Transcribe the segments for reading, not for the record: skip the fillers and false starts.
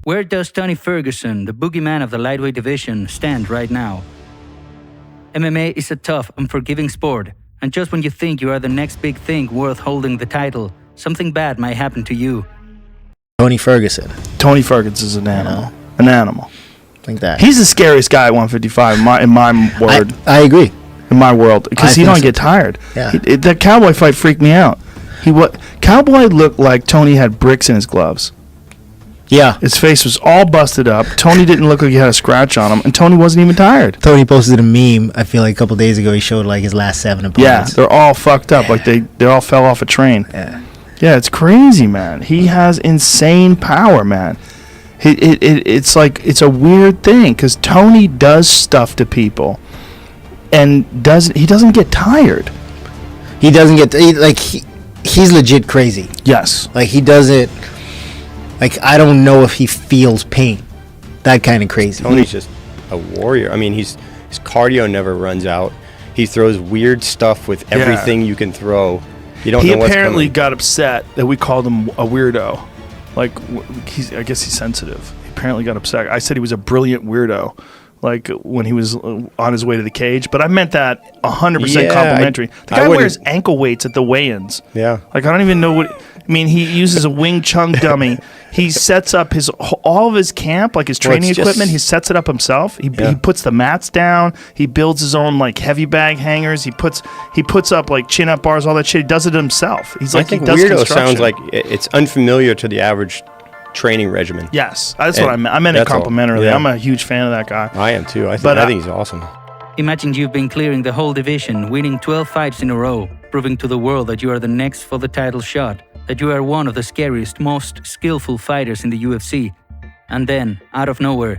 Where does Tony Ferguson, the boogeyman of the lightweight division, stand right now? MMA is a tough, unforgiving sport, and just when you think you are the next big thing worth holding the title, something bad might happen to you. Tony Ferguson. Tony Ferguson is an animal. An animal. Like that. He's the scariest guy at 155 in my word. I agree. In my world, because he don't get tired. Yeah. That Cowboy fight freaked me out. Cowboy looked like Tony had bricks in his gloves. Yeah. His face was all busted up. Tony didn't look like he had a scratch on him, and Tony wasn't even tired. Tony posted a meme, I feel like a couple days ago. He showed like his last 7 opponents. Yeah, they're all fucked up. Like they all fell off a train. Yeah, it's crazy, man. He has insane power, man. It's like it's a weird thing because Tony does stuff to people, and he doesn't get tired. He doesn't get he's legit crazy. Yes, like he doesn't. Like I don't know if he feels pain. That kind of crazy. Tony's just a warrior. I mean, his cardio never runs out. He throws weird stuff with everything you can throw. You don't know what's apparently coming. got upset that we called him a weirdo. Like, I guess he's sensitive. He apparently got upset. I said he was a brilliant weirdo, like when he was on his way to the cage. But I meant that 100% complimentary. The guy wears ankle weights at the weigh-ins. Yeah. Like, I don't even know what... I mean, he uses a Wing Chun dummy. He sets up all of his camp, like his training equipment. He sets it up himself. He puts the mats down. He builds his own like heavy bag hangers. He puts up like chin up bars, all that shit. He does it himself. He's like, I think he does weirdo sounds like it's unfamiliar to the average training regimen. Yes, that's what I meant. I meant it complimentarily. Yeah. I'm a huge fan of that guy. I am too. I think he's awesome. Imagine you've been clearing the whole division, winning 12 fights in a row, proving to the world that you are the next for the title shot, that you are one of the scariest, most skillful fighters in the UFC. And then, out of nowhere,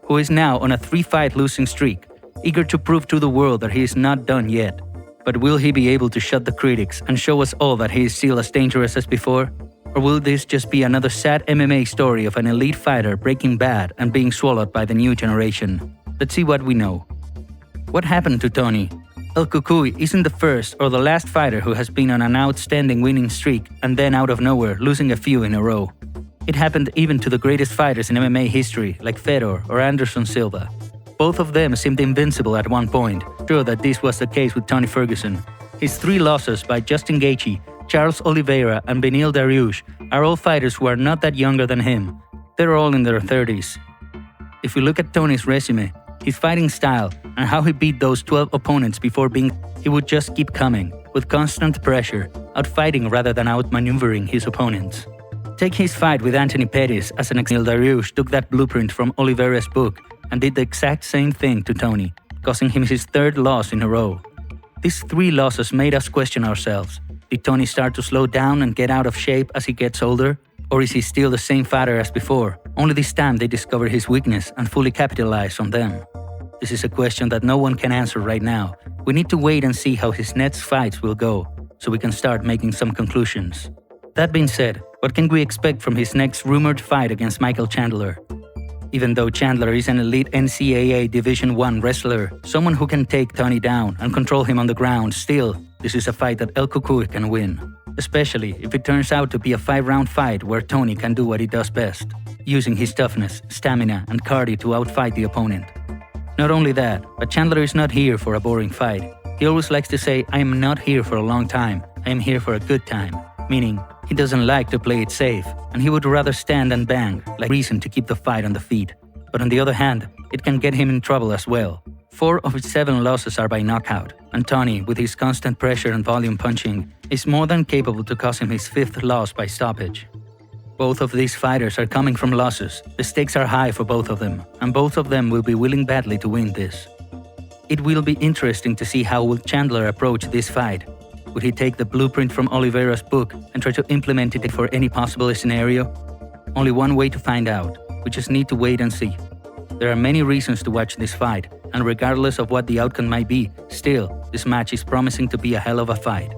who is now on a 3-fight losing streak, eager to prove to the world that he is not done yet. But will he be able to shut the critics and show us all that he is still as dangerous as before? Or will this just be another sad MMA story of an elite fighter breaking bad and being swallowed by the new generation? Let's see what we know. What happened to Tony? El Cucuy isn't the first or the last fighter who has been on an outstanding winning streak and then out of nowhere losing a few in a row. It happened even to the greatest fighters in MMA history like Fedor or Anderson Silva. Both of them seemed invincible at one point. Sure that this was the case with Tony Ferguson. His 3 losses by Justin Gaethje, Charles Oliveira and Beneil Dariush are all fighters who are not that younger than him. They're all in their 30s. If we look at Tony's resume, his fighting style, and how he beat those 12 opponents before he would just keep coming, with constant pressure, outfighting rather than outmaneuvering his opponents. Take his fight with Anthony Pettis as an example. Dariush took that blueprint from Oliveira's book and did the exact same thing to Tony, causing him his 3rd loss in a row. These 3 losses made us question ourselves. Did Tony start to slow down and get out of shape as he gets older? Or is he still the same fighter as before? Only this time they discover his weakness and fully capitalize on them. This is a question that no one can answer right now. We need to wait and see how his next fights will go, so we can start making some conclusions. That being said, what can we expect from his next rumored fight against Michael Chandler? Even though Chandler is an elite NCAA Division I wrestler, someone who can take Tony down and control him on the ground, still, this is a fight that El Cucuy can win. Especially if it turns out to be a 5-round fight where Tony can do what he does best, using his toughness, stamina, and cardio to outfight the opponent. Not only that, but Chandler is not here for a boring fight. He always likes to say, I am not here for a long time, I am here for a good time. Meaning, he doesn't like to play it safe, and he would rather stand and bang, like reason to keep the fight on the feet. But on the other hand, it can get him in trouble as well. 4 of his 7 losses are by knockout, and Tony, with his constant pressure and volume punching, is more than capable to cause him his 5th loss by stoppage. Both of these fighters are coming from losses. The stakes are high for both of them, and both of them will be willing badly to win this. It will be interesting to see how will Chandler approach this fight. Would he take the blueprint from Oliveira's book and try to implement it for any possible scenario? Only one way to find out. We just need to wait and see. There are many reasons to watch this fight, and regardless of what the outcome might be, still, this match is promising to be a hell of a fight.